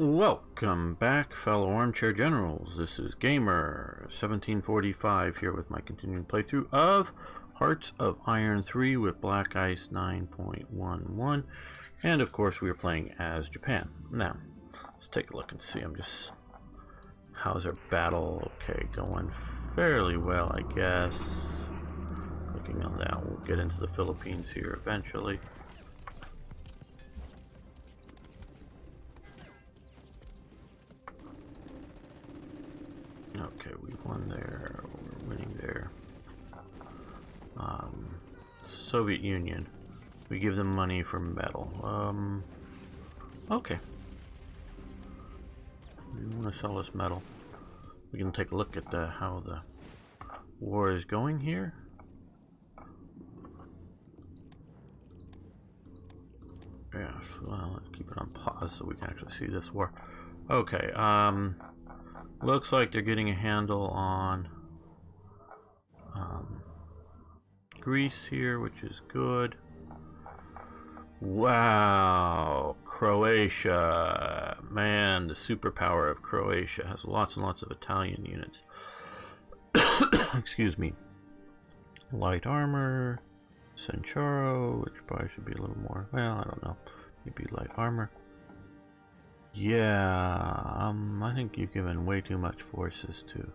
Welcome back, fellow armchair generals. This is Gamer 1745 here with my continuing playthrough of Hearts of Iron 3 with Black Ice 9.11, and of course we are playing as Japan. Now, let's take a look and see. How's our battle? Okay, going fairly well, I guess. Looking on that, we'll get into the Philippines here eventually. Okay, we won there, we're winning there. Soviet Union, we give them money for metal. Okay. We want to sell us metal. We can take a look at how the war is going here. Yes, well, let's keep it on pause so we can actually see this war. Okay, looks like they're getting a handle on Greece here, which is good. Wow, Croatia. Man, the superpower of Croatia has lots and lots of Italian units. Excuse me. Light armor, Centauro, which probably should be a little more, well, I don't know. Maybe light armor. Yeah, I think you've given way too much forces to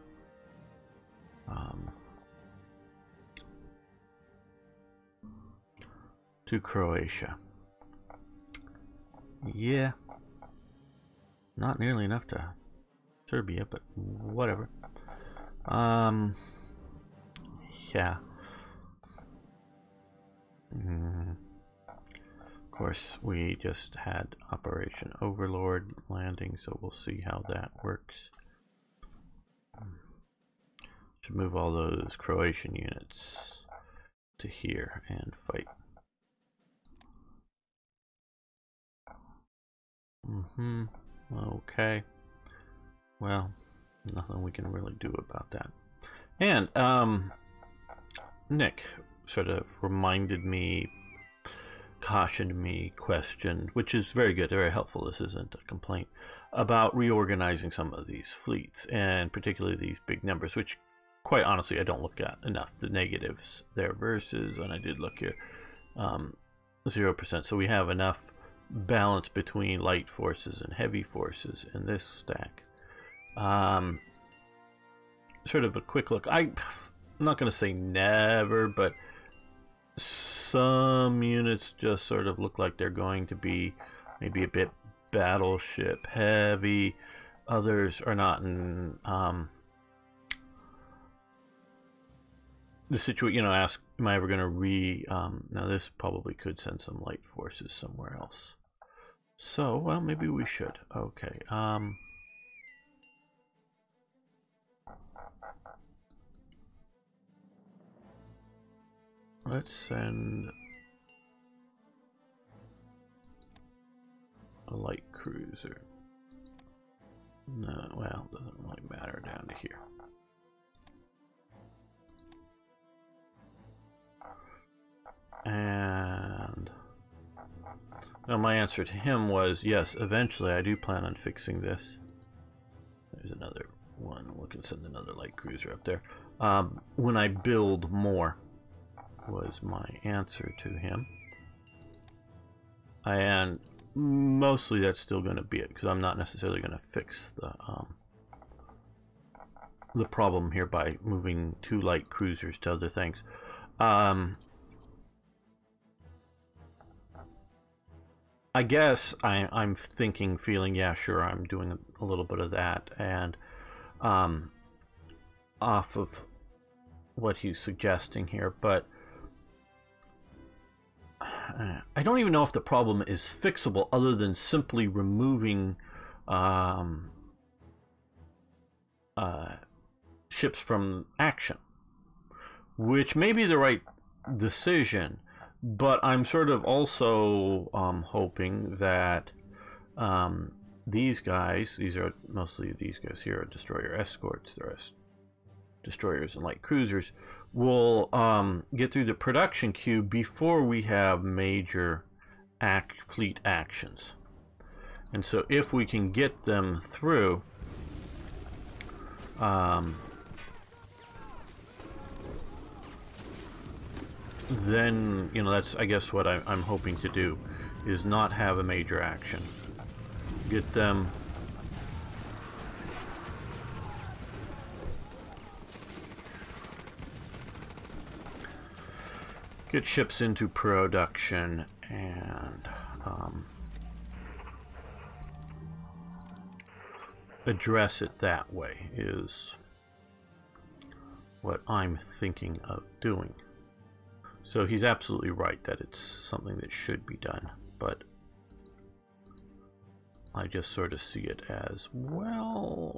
Croatia. Yeah, not nearly enough to Serbia, but whatever. Yeah. Of course, we just had Operation Overlord landing, so we'll see how that works. Should move all those Croatian units to here and fight. Okay. Well, nothing we can really do about that. And Nick sort of reminded me, cautioned me, questioned, which is very good, very helpful, this isn't a complaint, about reorganizing some of these fleets, and particularly these big numbers, which quite honestly I don't look at enough, the negatives there versus, and I did look here, 0%, so we have enough balance between light forces and heavy forces in this stack. Sort of a quick look, I'm not going to say never, but some units just sort of look like they're going to be maybe a bit battleship heavy. Others are not in the situation, you know, ask, am I ever going to now this probably could send some light forces somewhere else. So, well, maybe we should. Okay, let's send a light cruiser. No, well, doesn't really matter down to here. And now my answer to him was, yes, eventually I do plan on fixing this. There's another one. We can send another light cruiser up there. When I build more, was my answer to him. And mostly that's still going to be it, because I'm not necessarily going to fix the problem here by moving 2 light cruisers to other things. I guess I'm thinking, feeling, yeah, sure, I'm doing a little bit of that, and off of what he's suggesting here, but I don't even know if the problem is fixable other than simply removing ships from action, which may be the right decision. But I'm sort of also hoping that these guys, these are mostly these guys here, are destroyer escorts, they're destroyers and light cruisers, will get through the production queue before we have major fleet actions. And so if we can get them through, then, you know, that's, I guess, what I'm hoping to do, is not have a major action. Get them... Get ships into production and address it that way is what I'm thinking of doing. So he's absolutely right that it's something that should be done, but I just sort of see it as, well,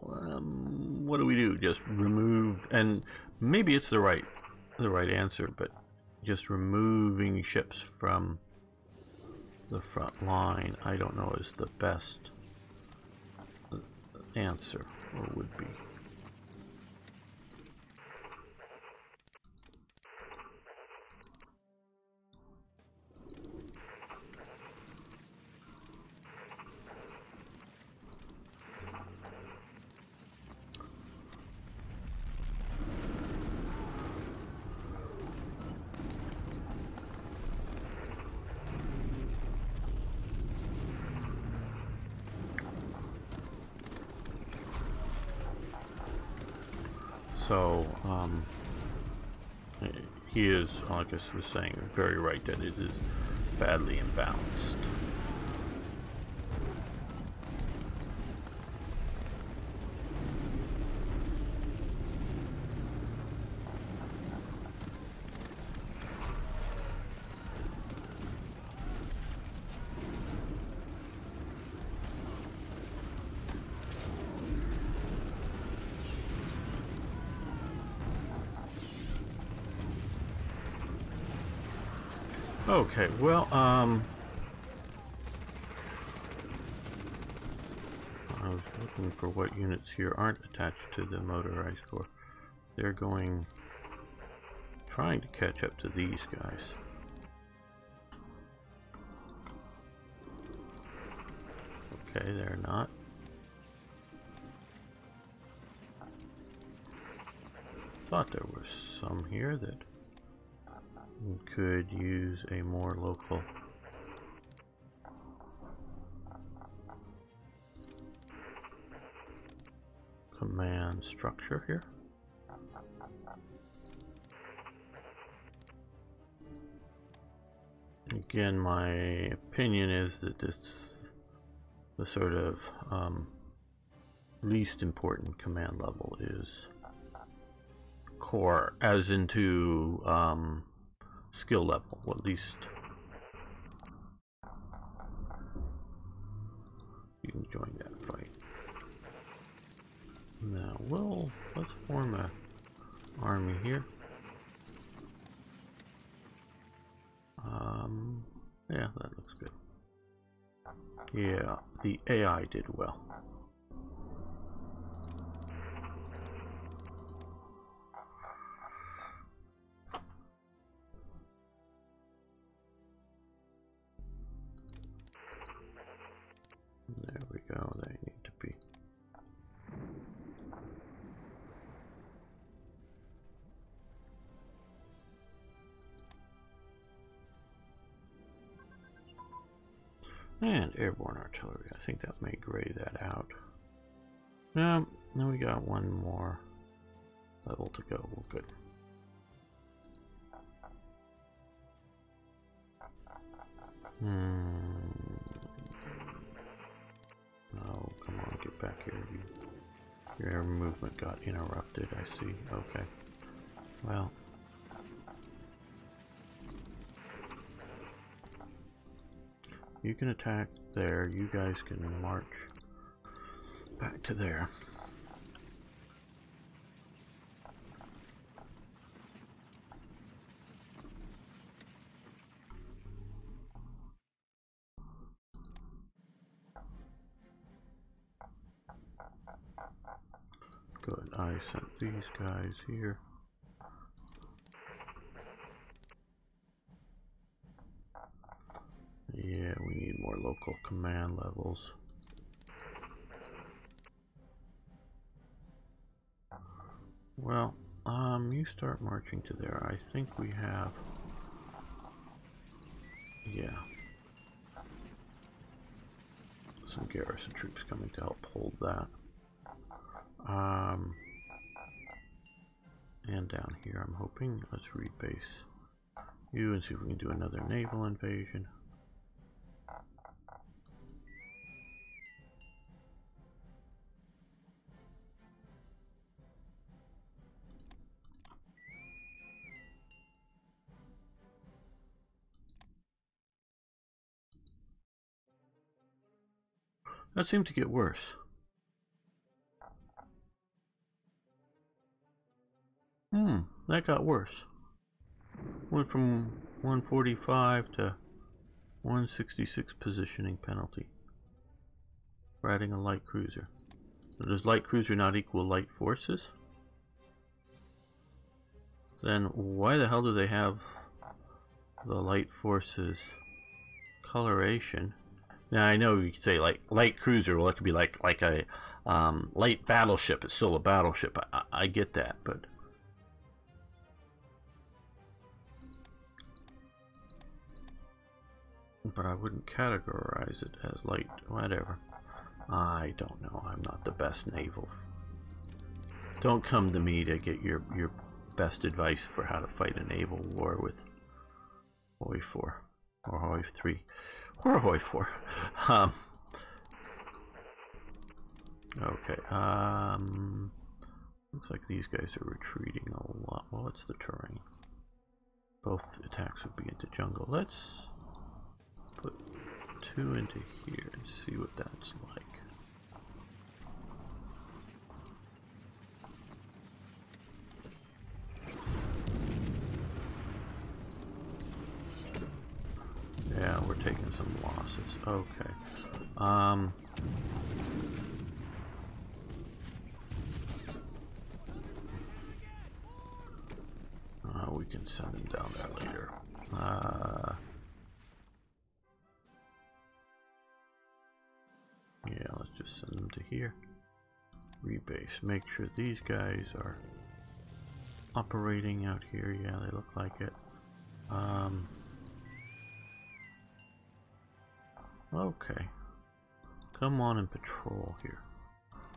what do we do? Just remove, and maybe it's the right answer, but just removing ships from the front line, I don't know, is the best answer, or would be. So, he is, like I was saying, very right that it is badly imbalanced. Okay, well, I was looking for what units here aren't attached to the motorized corps. They're trying to catch up to these guys. Okay, they're not. Thought there was some here that could use a more local command structure here. Again, my opinion is that this the sort of least important command level is core, as into skill level, at least you can join that fight. Now, well, let's form a army here. Yeah, that looks good. Yeah, the AI did well. There we go, they need to be. And airborne artillery, I think that may gray that out. Then we got one more level to go, well, good. Oh, come on, get back here. Your air movement got interrupted, I see. Okay. Well. You can attack there. You guys can march back to there. Good, I sent these guys here. Yeah, we need more local command levels. Well, you start marching to there. I think we have... Yeah. Some garrison troops coming to help hold that. And down here, I'm hoping. Let's rebase you and see if we can do another naval invasion. That seemed to get worse. That got worse. Went from 145 to 166 positioning penalty for adding a light cruiser. So does light cruiser not equal light forces? Then why the hell do they have the light forces coloration? Now I know you could say like light cruiser, well it could be like a light battleship. It's still a battleship. I get that, but I wouldn't categorize it as light. Whatever. I don't know. I'm not the best naval. Don't come to me to get your best advice for how to fight a naval war with Hoi 4 or Hoi 3 or Hoi 4. Okay. Looks like these guys are retreating a lot. Well, it's the terrain. Both attacks would be into jungle. Let's put 2 into here and see what that's like. Yeah, we're taking some losses. Okay. We can send him down there later. Yeah, let's just send them to here. Rebase. Make sure these guys are operating out here. Yeah, they look like it. Okay. Come on and patrol here.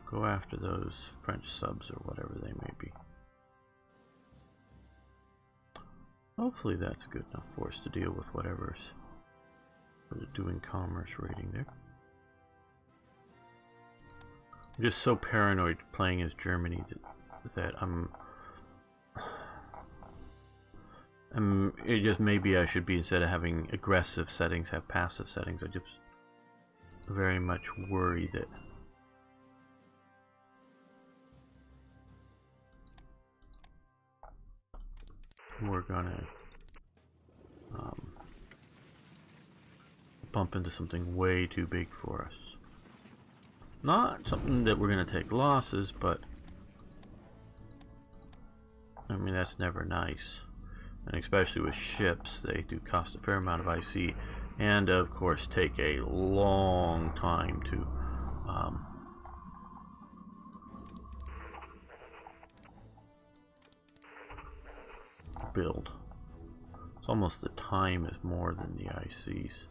Go after those French subs or whatever they may be. Hopefully that's good enough force to deal with whatever's doing commerce raiding there. I'm just so paranoid playing as Germany that it just maybe I should be, instead of having aggressive settings, have passive settings. I just very much worry that we're gonna bump into something way too big for us. Not something that we're gonna take losses, but I mean that's never nice. And especially with ships, they do cost a fair amount of IC, and of course take a long time to build. It's almost the time is more than the ICs.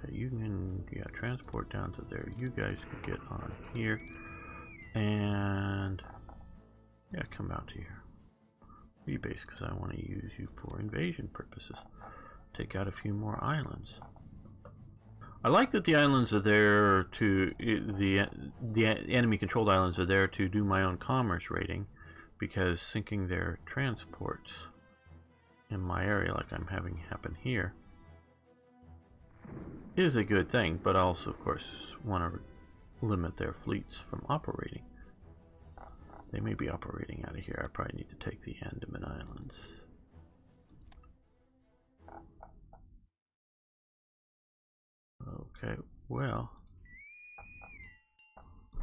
Okay, you can transport down to there. You guys can get on here, and come out here. Rebase, because I want to use you for invasion purposes. Take out a few more islands. I like that the islands are there to the enemy controlled islands are there to do my own commerce raiding, because sinking their transports in my area, like I'm having happen here, is a good thing, but also of course want to limit their fleets from operating. They may be operating out of here. I probably need to take the Andaman Islands. Okay, well,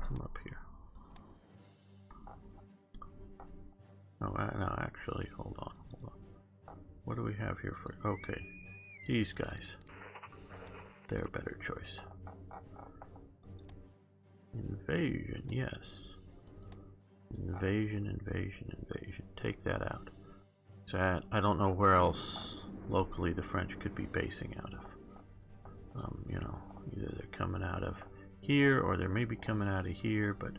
come up here. No, actually, hold on. What do we have here for? Okay, these guys. They're a better choice. Invasion, yes. Invasion, invasion, invasion. Take that out. So I don't know where else locally the French could be basing out of. You know, either they're coming out of here or they're maybe coming out of here, but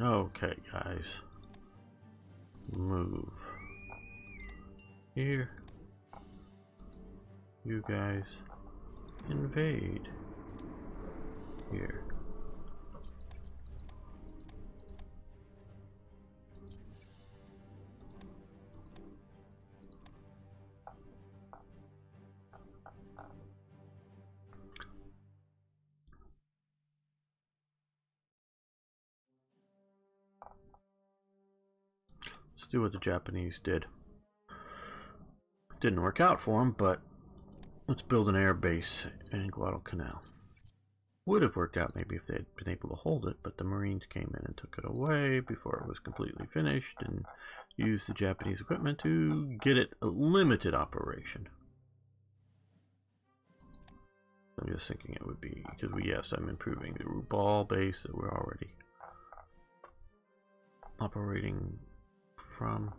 okay, guys. Move. Here. You guys invade. Here. Let's do what the Japanese did. Didn't work out for them, but let's build an air base in Guadalcanal. Would have worked out maybe if they had been able to hold it, but the Marines came in and took it away before it was completely finished and used the Japanese equipment to get it a limited operation. I'm just thinking it would be, because yes, I'm improving the Rubal base that we're already operating from.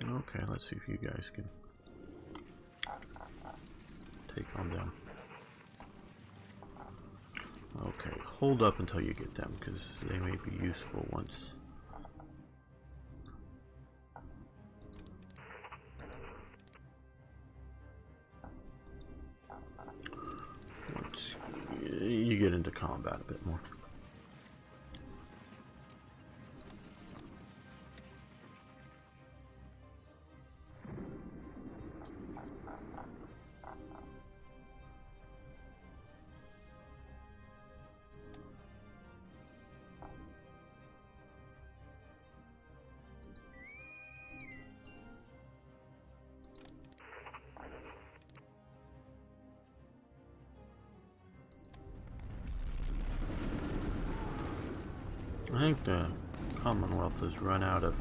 Okay, let's see if you guys can take on them. Okay, hold up until you get them, because they may be useful once. Once you get into combat a bit more. I think the Commonwealth has run out of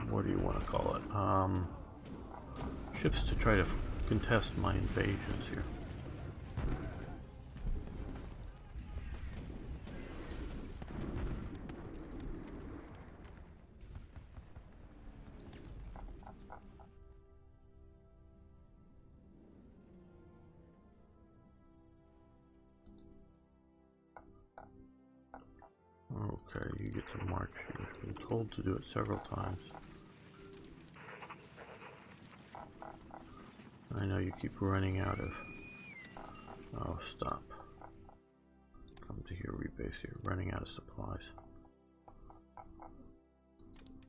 what do you want to call it? Ships to try to contest my invasions here. Okay, you get to march. You've been told to do it several times. I know you keep running out of... Oh, stop. Come to here, rebase here. Running out of supplies.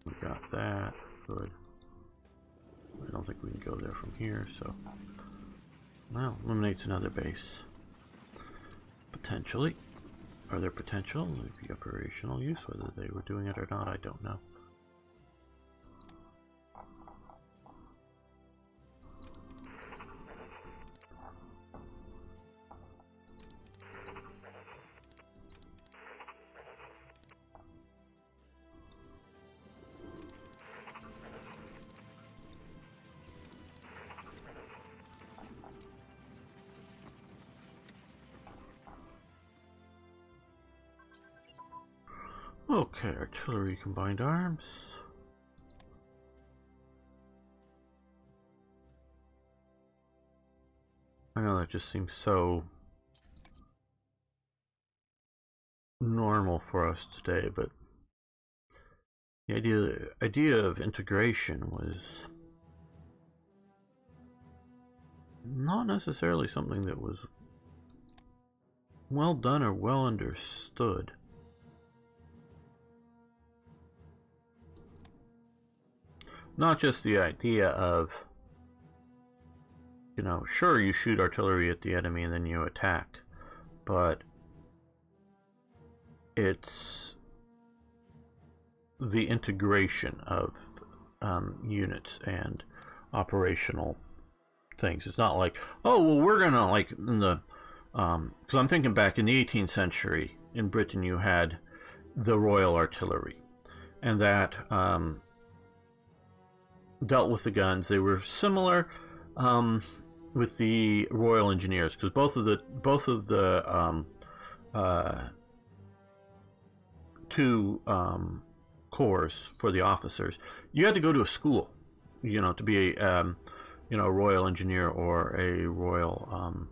We got that. Good. I don't think we can go there from here, so... Well, eliminates another base. Potentially. Are there potential? Maybe operational use, whether they were doing it or not, I don't know. Okay, artillery combined arms. I know that just seems so normal for us today, but the idea of integration was not necessarily something that was well done or well understood. Not just the idea of, you know, sure, you shoot artillery at the enemy and then you attack, but it's the integration of units and operational things. It's not like, oh, well, we're gonna, like, in the because I'm thinking back in the 18th century in Britain, you had the Royal Artillery, and that dealt with the guns. They were similar with the Royal Engineers, because both of the two corps for the officers, you had to go to a school, you know, to be a you know, a Royal Engineer or a Royal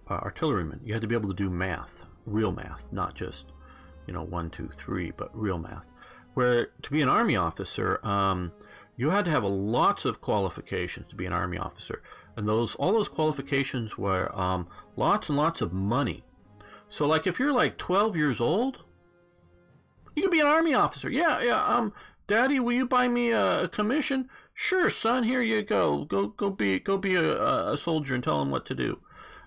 Artilleryman. You had to be able to do math, real math, not just, you know, 1, 2, 3, but real math. Where to be an Army officer, you had to have lots of qualifications to be an Army officer, and all those qualifications were lots and lots of money. So, like, if you're like 12 years old, you could be an Army officer. Yeah. Daddy, will you buy me a commission? Sure, son. Here you go. Go be a soldier and tell him what to do.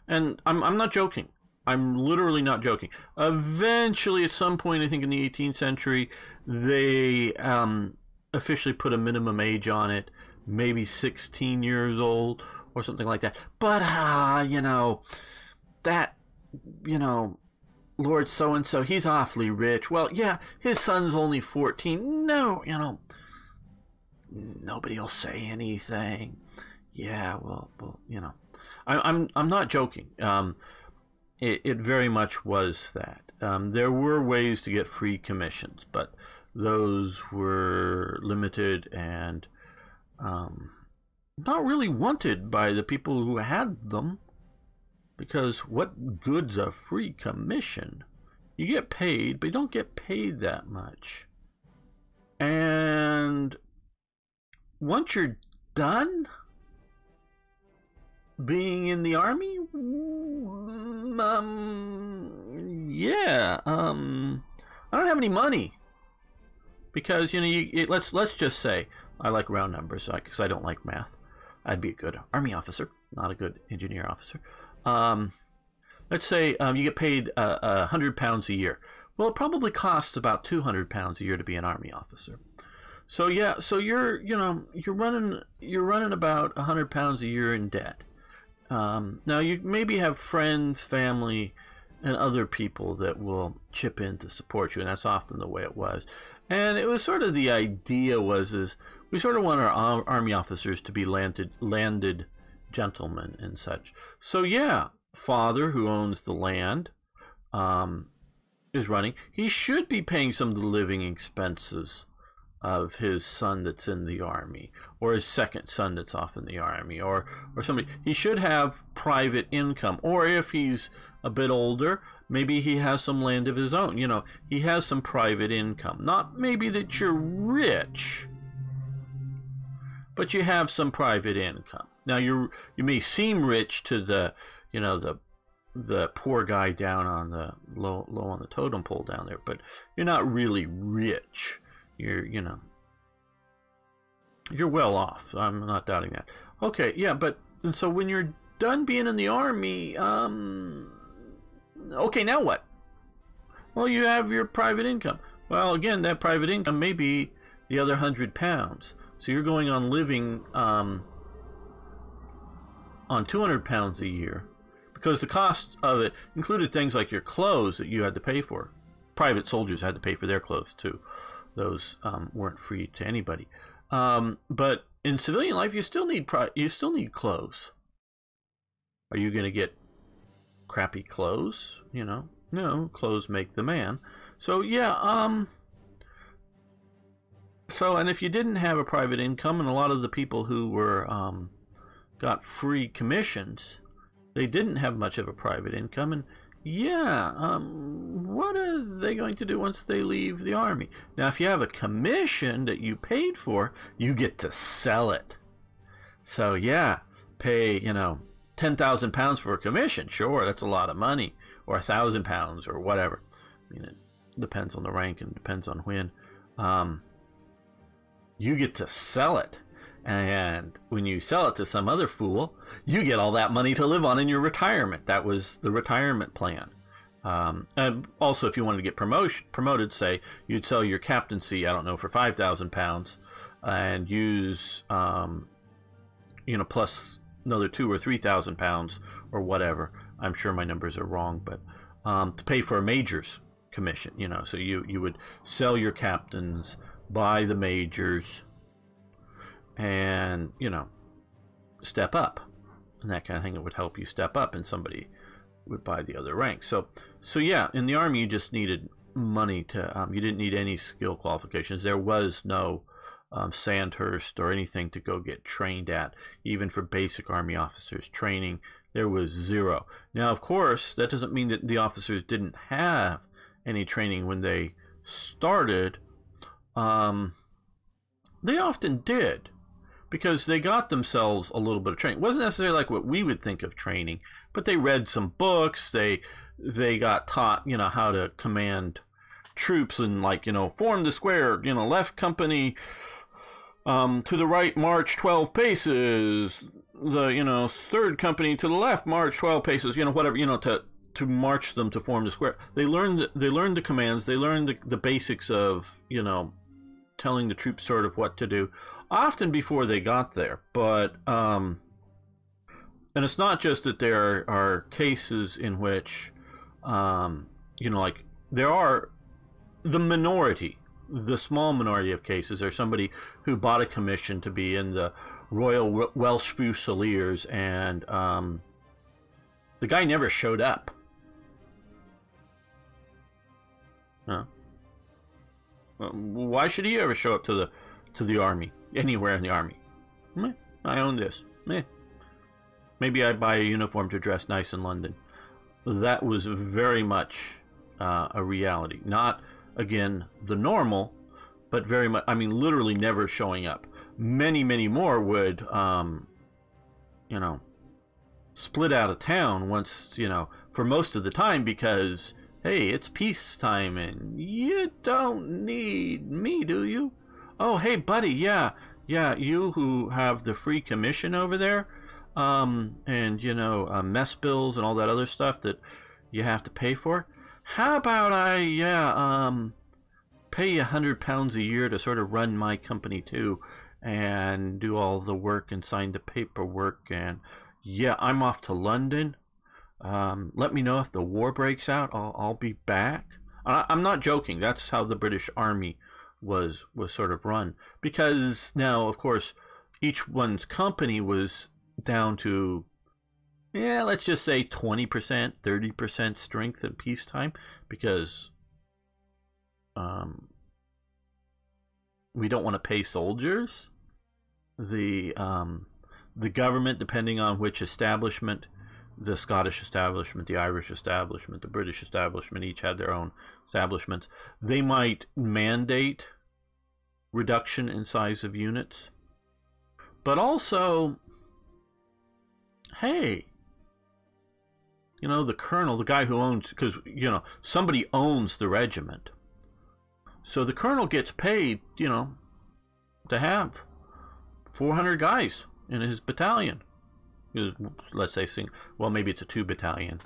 And I'm not joking. I'm literally not joking. Eventually, at some point, I think in the 18th century, they officially put a minimum age on it, maybe 16 years old or something like that. But you know, that, you know, Lord so-and-so, he's awfully rich. Well, yeah, his son's only 14. No, you know, nobody will say anything. Yeah, well, you know, I'm not joking. It very much was that. There were ways to get free commissions, but those were limited and not really wanted by the people who had them. Because what good's a free commission? You get paid, but you don't get paid that much. And once you're done being in the Army, yeah, I don't have any money. Because, you know, let's just say, I like round numbers, because I don't like math. I'd be a good Army officer, not a good engineer officer. Let's say you get paid £100 a year. Well, it probably costs about £200 a year to be an Army officer. So yeah, so you're running about £100 a year in debt. Now you maybe have friends, family, and other people that will chip in to support you, and that's often the way it was. And it was sort of the idea is we sort of want our Army officers to be landed gentlemen and such. So yeah, father who owns the land is running. He should be paying some of the living expenses of his son that's in the Army, or his second son that's off in the Army, or somebody. He should have private income, or if he's a bit older, maybe he has some land of his own. You know, he has some private income. Not maybe that you're rich, but you have some private income. Now you may seem rich to the, you know, the poor guy down on the low on the totem pole down there, but you're not really rich. You know, you're well off. I'm not doubting that. Okay, yeah, but and so when you're done being in the Army, okay, now what? Well, you have your private income. Well, again, that private income may be the other £100. So you're going on living on £200 a year, because the cost of it included things like your clothes that you had to pay for. Private soldiers had to pay for their clothes too. Those weren't free to anybody. But in civilian life, you still need clothes. Are you going to get crappy clothes? You know, no, clothes make the man. So yeah, so, and if you didn't have a private income, and a lot of the people who were got free commissions, they didn't have much of a private income, and yeah, what are they going to do once they leave the Army? Now, if you have a commission that you paid for, you get to sell it. So yeah, pay, you know, £10,000 for a commission. Sure, that's a lot of money. Or £1,000 or whatever. I mean, it depends on the rank and depends on when. You get to sell it. And when you sell it to some other fool, you get all that money to live on in your retirement. That was the retirement plan. And also, if you wanted to get promoted, say, you'd sell your captaincy, I don't know, for £5,000 and use, plus another £2,000 or £3,000 or whatever. I'm sure my numbers are wrong, but to pay for a major's commission, so you would sell your captains, buy the majors, and, step up. And that kind of thing, it would help you step up, and somebody would buy the other ranks. So yeah, in the Army, you just needed money to, you didn't need any skill qualifications. There was no Sandhurst or anything to go get trained at. Even for basic Army officers training, there was zero. Now, of course, that doesn't mean that the officers didn't have any training when they started. They often did, because they got themselves a little bit of training. It wasn't necessarily like what we would think of training, but they read some books. They got taught, how to command troops and, form the square, left company to the right, march 12 paces. The, third company to the left, march 12 paces, whatever, to march them to form the square. They learned the commands. They learned the basics of, telling the troops sort of what to do, often before they got there. But and it's not just that there are cases in which there are the small minority of cases are somebody who bought a commission to be in the Royal Welsh Fusiliers, and the guy never showed up. Why should he ever show up to the Army, anywhere in the Army? I own this. Maybe I buy a uniform to dress nice in London. That was very much a reality. Not, again, the normal, but very much, literally never showing up. Many, many more would, split out of town once, for most of the time, because, hey, it's peacetime and you don't need me, do you? Oh, hey, buddy, yeah, you who have the free commission over there, and, mess bills and all that other stuff that you have to pay for. How about I, pay you £100 a year to sort of run my company too, and do all the work and sign the paperwork, and yeah, I'm off to London. Let me know if the war breaks out. I'll be back. I'm not joking. That's how the British Army was sort of run. Because now, of course, each one's company was down to, let's just say 20%, 30% strength at peacetime, because we don't want to pay soldiers. The government, depending on which establishment, the Scottish establishment, the Irish establishment, the British establishment, each had their own establishments. They might mandate reduction in size of units. But also, hey, the colonel, the guy who owns, because, somebody owns the regiment. So the colonel gets paid, to have 400 guys in his battalion. Let's say, maybe it's a 2-battalion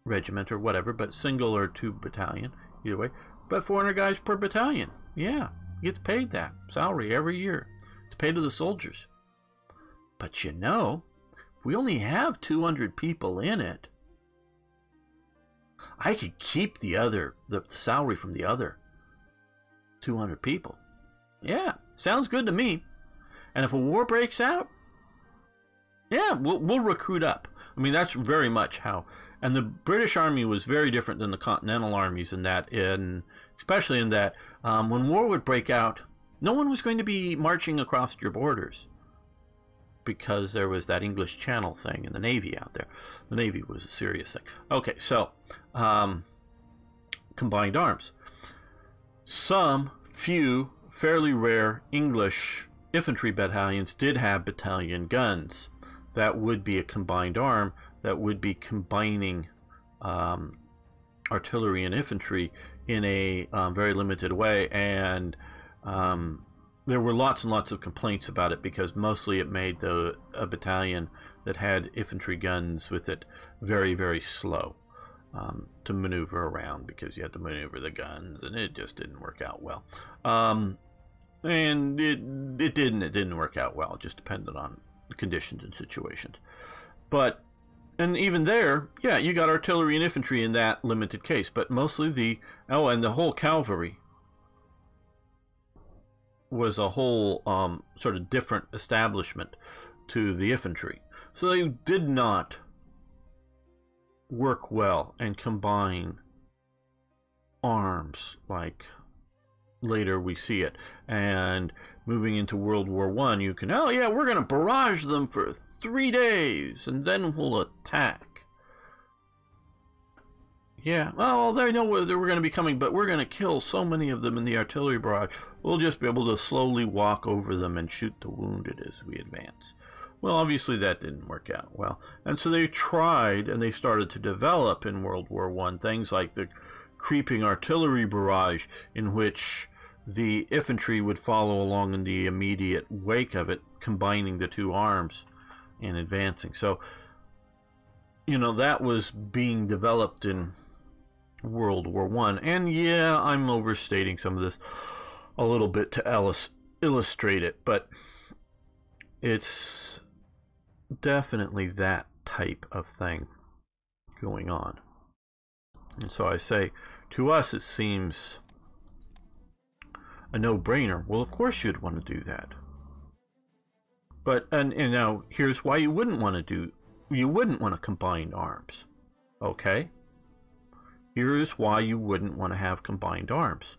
regiment or whatever, but single or 2-battalion, either way. But 400 guys per battalion. Yeah, he gets paid that salary every year to pay to the soldiers. But if we only have 200 people in it, I could keep the salary from the other 200 people. Yeah, sounds good to me. And if a war breaks out, yeah, we'll recruit up. That's very much how. And the British Army was very different than the Continental armies especially in that when war would break out, no one was going to be marching across your borders, because there was that English Channel thing and the Navy out there. The Navy was a serious thing. Okay, so combined arms. Some few fairly rare English infantry battalions did have battalion guns. that would be a combined arm that would be combining artillery and infantry in a very limited way, and there were lots and lots of complaints about it because mostly it made a battalion that had infantry guns with it very, very slow to maneuver around, because you had to maneuver the guns, and it just didn't work out well. And it didn't work out well. It just depended on conditions and situations. But, and even there, yeah, you got artillery and infantry in that limited case, but mostly and the whole cavalry was a whole sort of different establishment to the infantry. So they did not work well and combine arms like later we see it. And moving into World War I, you can, oh yeah, we're going to barrage them for 3 days and then we'll attack. Yeah, well, they know where we're going to be coming, but we're going to kill so many of them in the artillery barrage, we'll just be able to slowly walk over them and shoot the wounded as we advance. Well, obviously that didn't work out well. And so they tried, and they started to develop in World War I things like the creeping artillery barrage, in which the infantry would follow along in the immediate wake of it, combining the two arms and advancing. So, you know, that was being developed in World War I. And yeah, I'm overstating some of this a little bit to illustrate it, but it's definitely that type of thing going on. And so I say, to us it seems a no-brainer. Well, of course you'd want to do that. But, and now here's why you wouldn't want to combine arms. Okay? Here's why you wouldn't want to have combined arms.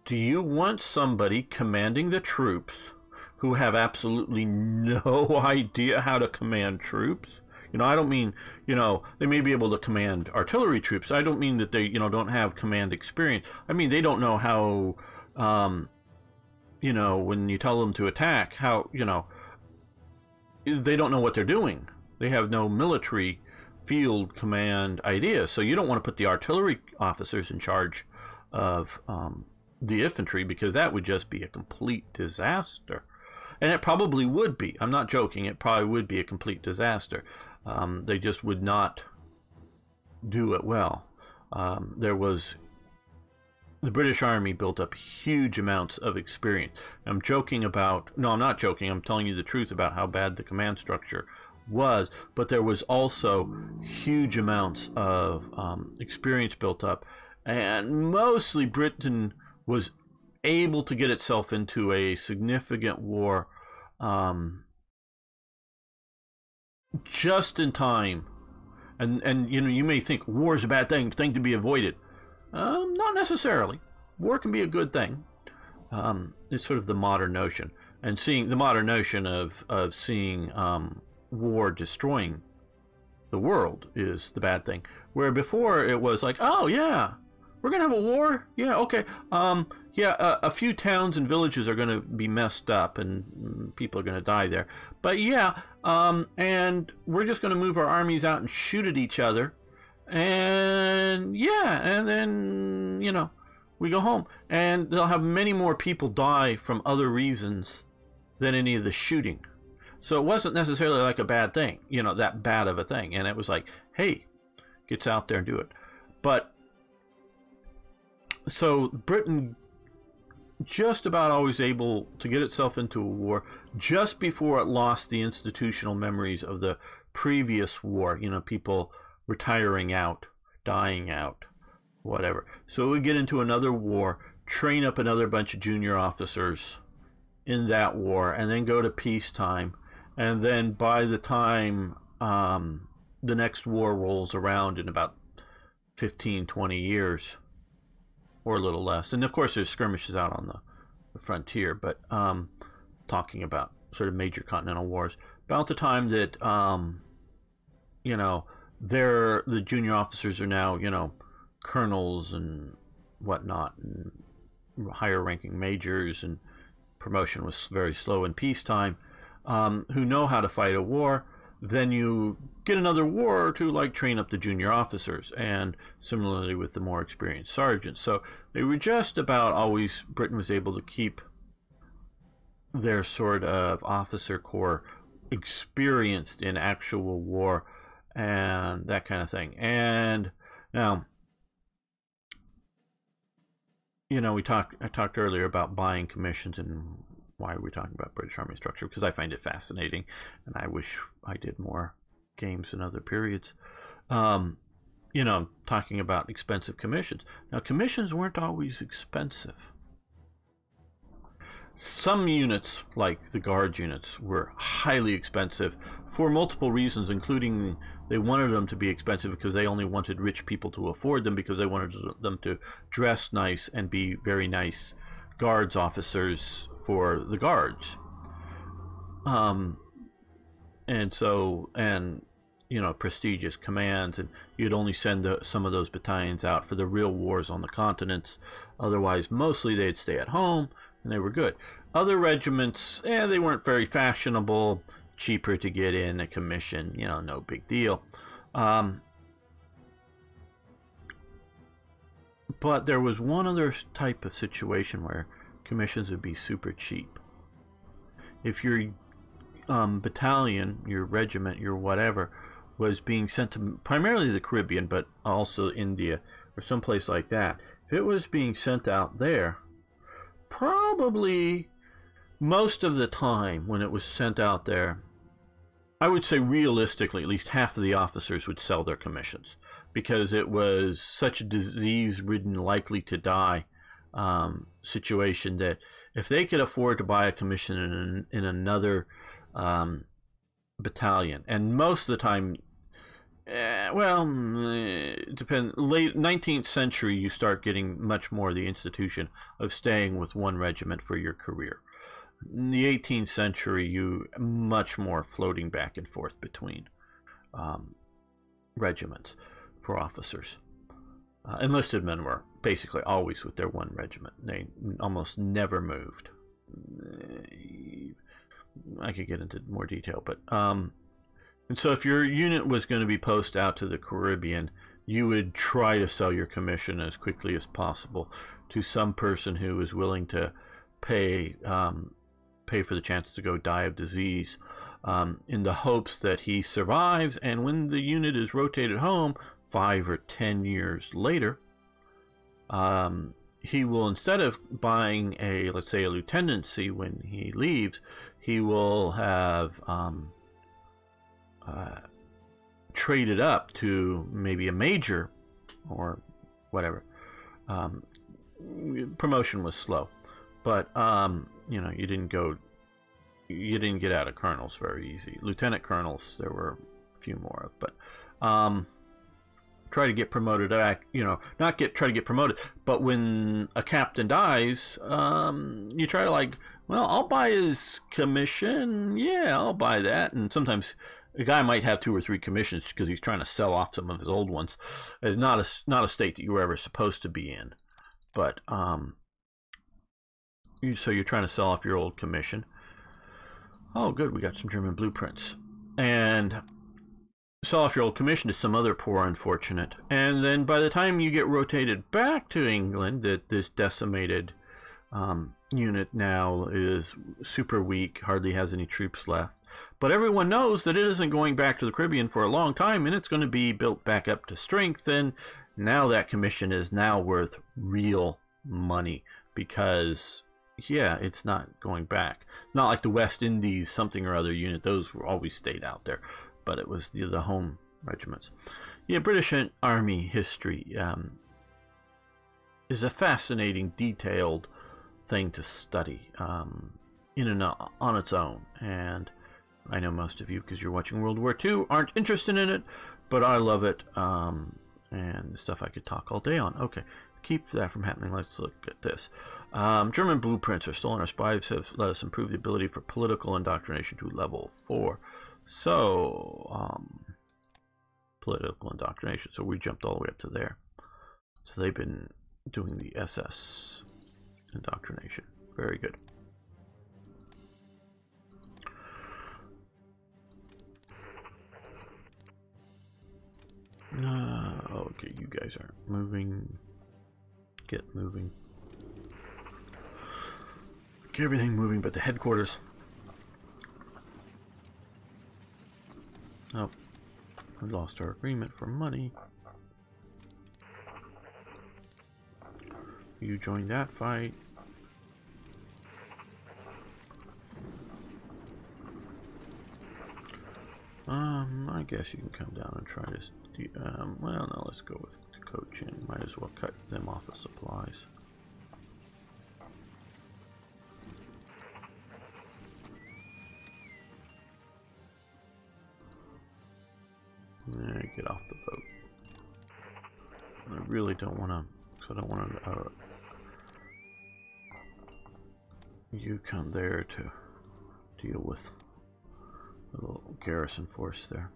Do you want somebody commanding the troops who have absolutely no idea how to command troops? You know, I don't mean, you know, they may be able to command artillery troops. I don't mean that they, you know, don't have command experience. I mean, they don't know how, you know, when you tell them to attack, how, you know, they don't know what they're doing. They have no military field command ideas. So you don't want to put the artillery officers in charge of the infantry, because that would just be a complete disaster. And it probably would be. I'm not joking. It probably would be a complete disaster. They just would not do it well. The British Army built up huge amounts of experience. I'm joking about, no, I'm not joking. I'm telling you the truth about how bad the command structure was. But there was also huge amounts of experience built up. And mostly Britain was able to get itself into a significant war just in time. And you know, you may think war is a bad thing to be avoided. Not necessarily. War can be a good thing. It's sort of the modern notion, and seeing the modern notion of seeing war destroying the world is the bad thing. Where before it was like, oh yeah, we're gonna have a war. Yeah, okay. Yeah, a few towns and villages are gonna be messed up, and people are gonna die there. But yeah, and we're just gonna move our armies out and shoot at each other. And yeah, and then, you know, we go home, and they'll have many more people die from other reasons than any of the shooting. So it wasn't necessarily like a bad thing, you know, that bad of a thing. And it was like, hey, gets out there and do it. But so Britain just about always able to get itself into a war just before it lost the institutional memories of the previous war, you know, people retiring out, dying out, whatever. So we get into another war, train up another bunch of junior officers in that war, and then go to peacetime. And then by the time the next war rolls around in about 15, 20 years, or a little less. And of course there's skirmishes out on the frontier, but talking about sort of major continental wars. About the time that, you know, the junior officers are now, you know, colonels and whatnot, and higher ranking majors, and promotion was very slow in peacetime. who know how to fight a war. Then you get another war to like train up the junior officers, and similarly with the more experienced sergeants. So they were just about always, Britain was able to keep their sort of officer corps experienced in actual war and that kind of thing. And now, you know, I talked earlier about buying commissions and why are we talking about British Army structure, because I find it fascinating and I wish I did more games in other periods. You know, talking about expensive commissions. Now, commissions weren't always expensive. Some units, like the guard units, were highly expensive for multiple reasons, including they wanted them to be expensive because they only wanted rich people to afford them, because they wanted them to dress nice and be very nice guards officers for the guards. And so, and you know, prestigious commands, and you'd only send some of those battalions out for the real wars on the continents. Otherwise, mostly they'd stay at home, and they were good. Other regiments, they weren't very fashionable, cheaper to get in a commission, you know, no big deal. But there was one other type of situation where commissions would be super cheap. If your battalion, your regiment, your whatever, was being sent to primarily the Caribbean, but also India or someplace like that, if it was being sent out there, probably most of the time when it was sent out there, I would say realistically, at least half of the officers would sell their commissions, because it was such a disease-ridden, likely to die situation that if they could afford to buy a commission in another battalion, and most of the time, it depends. Late 19th century, you start getting much more the institution of staying with one regiment for your career. In the 18th century, you much more floating back and forth between regiments for officers. Enlisted men were basically always with their one regiment. They almost never moved. I could get into more detail, but and so if your unit was going to be posted out to the Caribbean, you would try to sell your commission as quickly as possible to some person who was willing to pay for the chance to go die of disease, in the hopes that he survives, and when the unit is rotated home 5 or 10 years later, he will, instead of buying a, let's say, a lieutenancy when he leaves, he will have traded up to maybe a major or whatever. Promotion was slow, but you know, you didn't get out of colonels very easy. Lieutenant colonels there were a few more of, but try to get promoted back, you know, try to get promoted, but when a captain dies, you try to, like, well, I'll buy his commission, yeah, I'll buy that. And sometimes a guy might have 2 or 3 commissions because he's trying to sell off some of his old ones. It's not a state that you were ever supposed to be in, but so you're trying to sell off your old commission. Oh, good, we got some German blueprints. And sell off your old commission to some other poor unfortunate. And then by the time you get rotated back to England, that this decimated unit now is super weak, hardly has any troops left. But everyone knows that it isn't going back to the Caribbean for a long time, and it's going to be built back up to strength. And now that commission is now worth real money, because yeah, it's not going back. It's not like the West Indies something or other unit; those were always stayed out there. But it was the home regiments. Yeah, British Army history is a fascinating, detailed thing to study in and on its own. And I know most of you, because you're watching World War II, aren't interested in it, but I love it, and stuff I could talk all day on. Okay, keep that from happening. Let's look at this. German blueprints are stolen. Our spies have let us improve the ability for political indoctrination to level 4. So, political indoctrination. So we jumped all the way up to there. So they've been doing the SS indoctrination. Very good. Okay, you guys aren't moving. Get moving. Get everything moving but the headquarters. Oh, we lost our agreement for money. You joined that fight. I guess you can come down and try this. Well, no, let's go with the coaching. Might as well cut them off of supplies. Get off the boat. I really don't want to, because I don't want to, you come there to deal with a little garrison force there.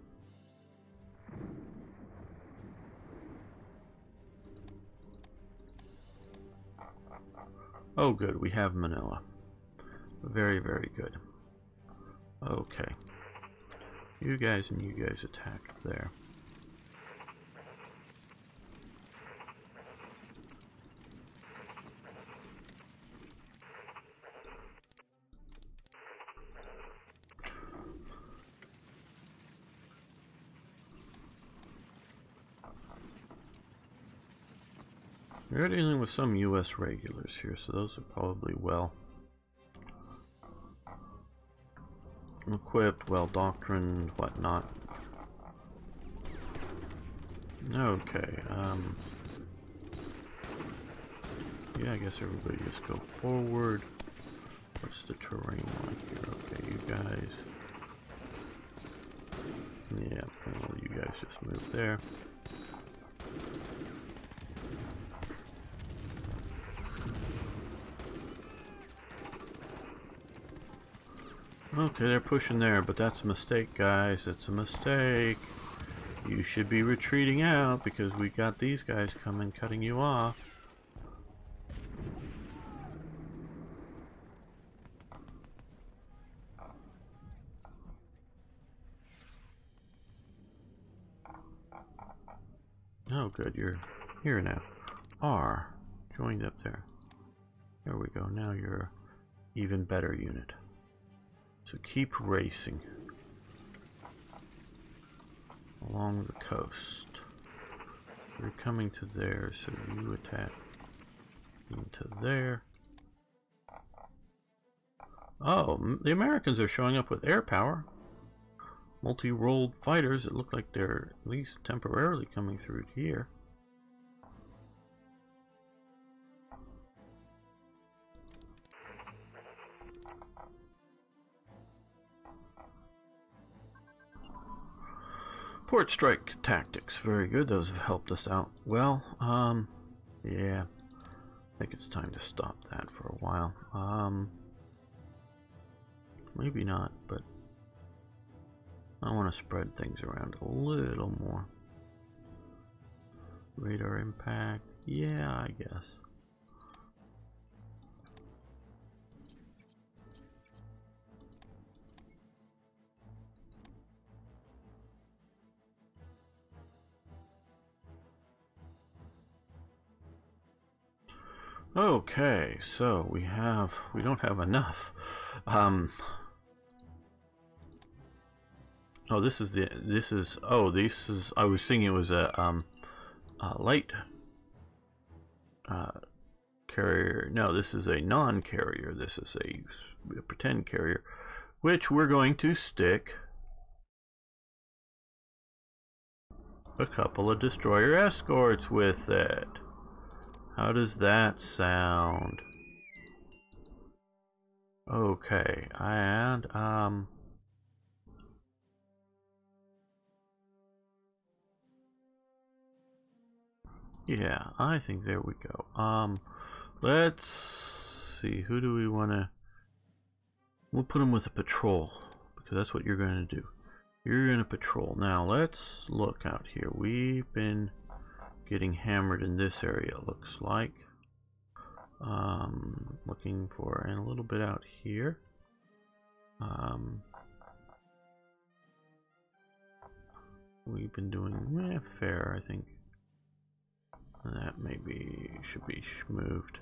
Oh good, we have Manila. Very, very good. Okay. You guys and you guys attack there. We're dealing with some U.S. regulars here, so those are probably well equipped, well doctrined, whatnot. Okay, yeah, I guess everybody just go forward. What's the terrain like here? Okay, you guys. Yeah, well, you guys just move there. Okay, they're pushing there, but that's a mistake, guys. It's a mistake. You should be retreating out because we got these guys coming, cutting you off. Oh, good. You're here now. R joined up there. There we go. Now you're an even better unit. So keep racing along the coast. You're coming to there, so you attack into there. Oh, the Americans are showing up with air power. Multi-rolled fighters. It looked like they're at least temporarily coming through here. Port strike tactics, very good. Those have helped us out well. Yeah, I think it's time to stop that for a while. Maybe not, but I want to spread things around a little more. Radar impact, yeah, I guess. Okay, so we don't have enough. Oh, this is I was thinking it was a light carrier. No, this is a non-carrier. This is a pretend carrier, which we're going to stick a couple of destroyer escorts with it. How does that sound? Okay, and yeah, I think there we go. Let's see, who do we want to... We'll put him with a patrol, because that's what you're going to do. You're going to patrol. Now, let's look out here. We've been getting hammered in this area, it looks like. Looking for, and a little bit out here. we've been doing fair, I think. That maybe should be moved.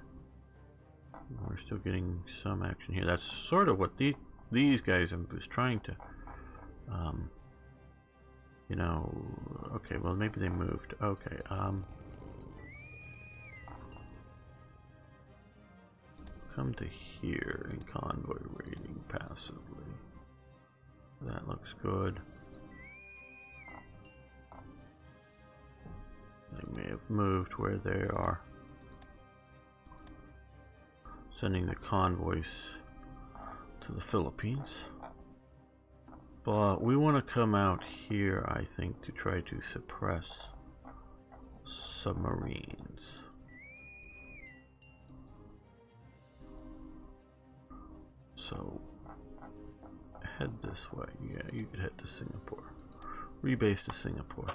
We're still getting some action here. That's sort of what these guys I was trying to, you know. Okay, well maybe they moved. Okay, come to here and convoy raiding passively. That looks good. They may have moved where they are. Sending the convoys to the Philippines. But we want to come out here, I think, to try to suppress submarines. So, head this way. Yeah, you could head to Singapore. Rebase to Singapore.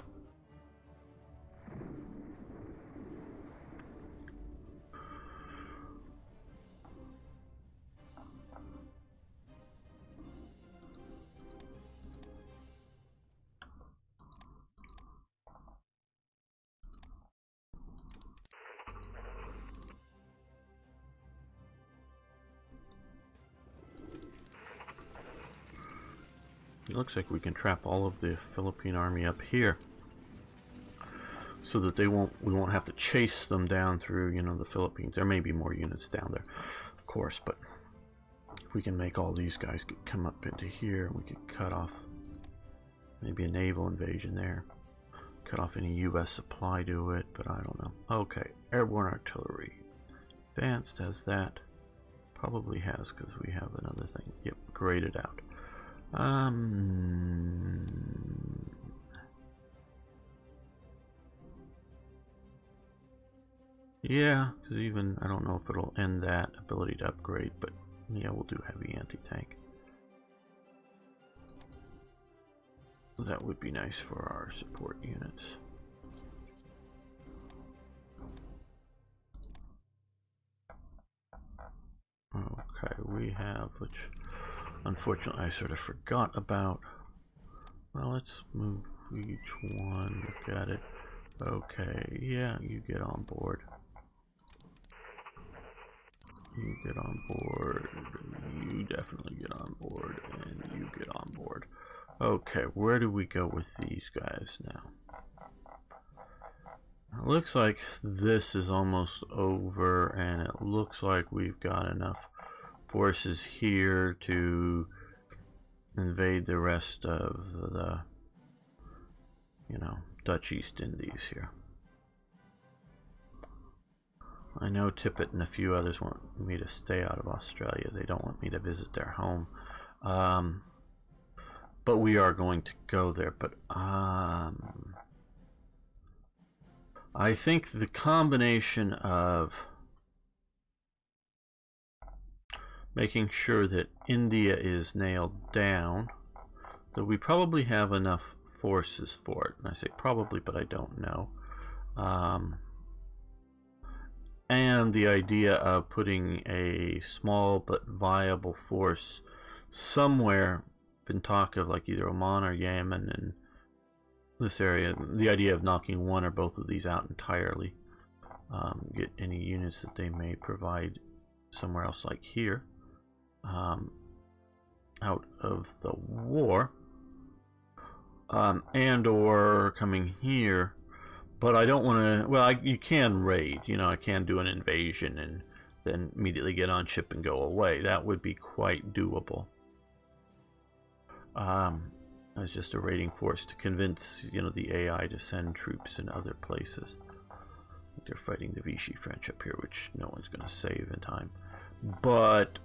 It looks like we can trap all of the Philippine army up here, so that we won't have to chase them down through, you know, the Philippines. There may be more units down there, of course, but if we can make all these guys come up into here, we could cut off maybe a naval invasion there, cut off any U.S. supply to it, but I don't know. Okay, airborne artillery. Advanced has that. Probably has, because we have another thing. Yep, graded out. Yeah, because even, I don't know if it'll end that ability to upgrade, but yeah, we'll do heavy anti-tank. That would be nice for our support units. Okay, we have, which unfortunately I sort of forgot about. Well, let's move each one, look at it. Okay, yeah, you get on board. You get on board, you definitely get on board, and you get on board. Okay, where do we go with these guys now? It looks like this is almost over, and it looks like we've got enough forces here to invade the rest of the, you know, Dutch East Indies here. I know Tippett and a few others want me to stay out of Australia. They don't want me to visit their home. But we are going to go there. But I think the combination of making sure that India is nailed down, that we probably have enough forces for it. And I say probably, but I don't know. And the idea of putting a small but viable force somewhere, been talk of like either Oman or Yemen in this area, the idea of knocking one or both of these out entirely, get any units that they may provide somewhere else like here, out of the war, and or coming here. But I don't want to, well, you can raid, you know, I can do an invasion and then immediately get on ship and go away. That would be quite doable. As just a raiding force to convince, you know, the AI to send troops in other places. They're fighting the Vichy French up here, which no one's going to save in time. But,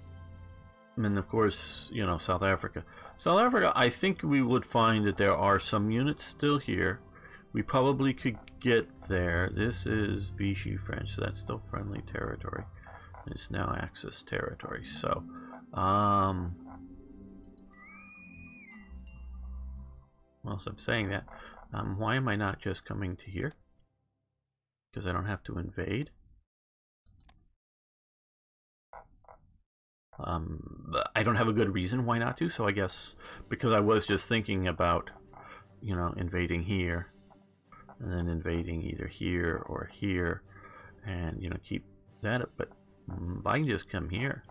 and of course, you know, South Africa. South Africa, I think we would find that there are some units still here. We probably could get there. This is Vichy French, so that's still friendly territory. It's now Axis territory. So, well, so I'm saying that. Why am I not just coming to here? Because I don't have to invade. I don't have a good reason why not to, so I guess because I was just thinking about you know, invading here, and then invading either here or here, and, you know, keep that up. But if I can just come here,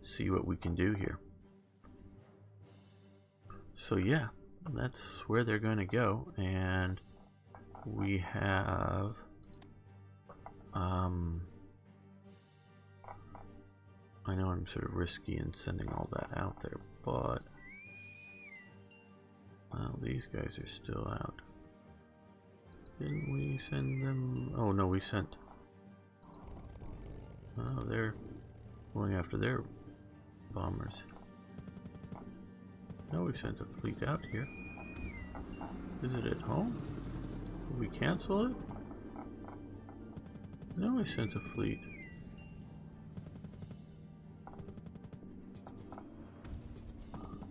see what we can do here. So yeah, that's where they're going to go, and we have I know I'm sort of risky in sending all that out there, but well, these guys are still out. Didn't we send them? Oh no, we sent. Oh, they're going after their bombers. No, we sent a fleet out here. Is it at home? Did we cancel it? No, we sent a fleet.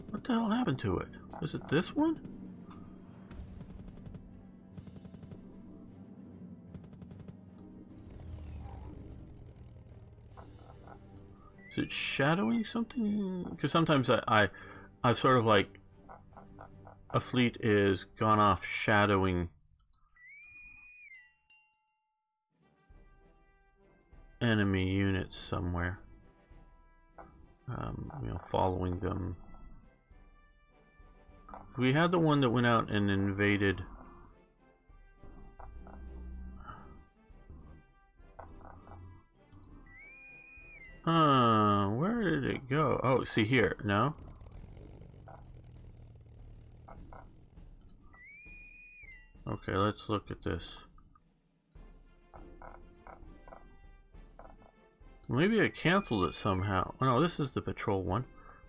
What the hell happened to it? Was it this one? Is it shadowing something? Because sometimes I've sort of like a fleet is gone off shadowing enemy units somewhere. You know, following them. We had the one that went out and invaded. Where did it go? Oh, see here. No? Okay, let's look at this. Maybe I canceled it somehow. Oh, no, this is the patrol one.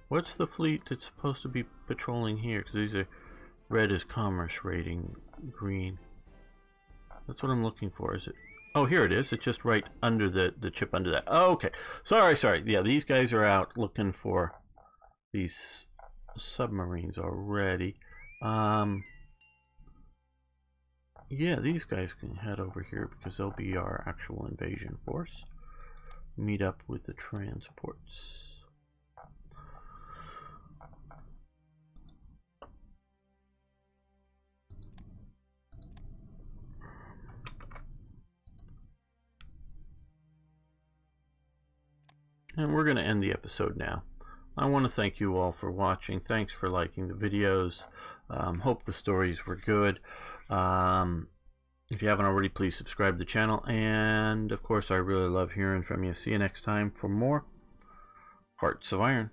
What's the fleet that's supposed to be patrolling here? Because these are red is commerce rating, green. That's what I'm looking for. Is it? Oh, here it is. It's just right under the chip under that. Oh, okay. Sorry. Yeah, these guys are out looking for these submarines already. Yeah, these guys can head over here because they'll be our actual invasion force. Meet up with the transports. And we're going to end the episode now. I want to thank you all for watching. Thanks for liking the videos. Hope the stories were good. If you haven't already, please subscribe to the channel. And of course, I really love hearing from you. See you next time for more Hearts of Iron.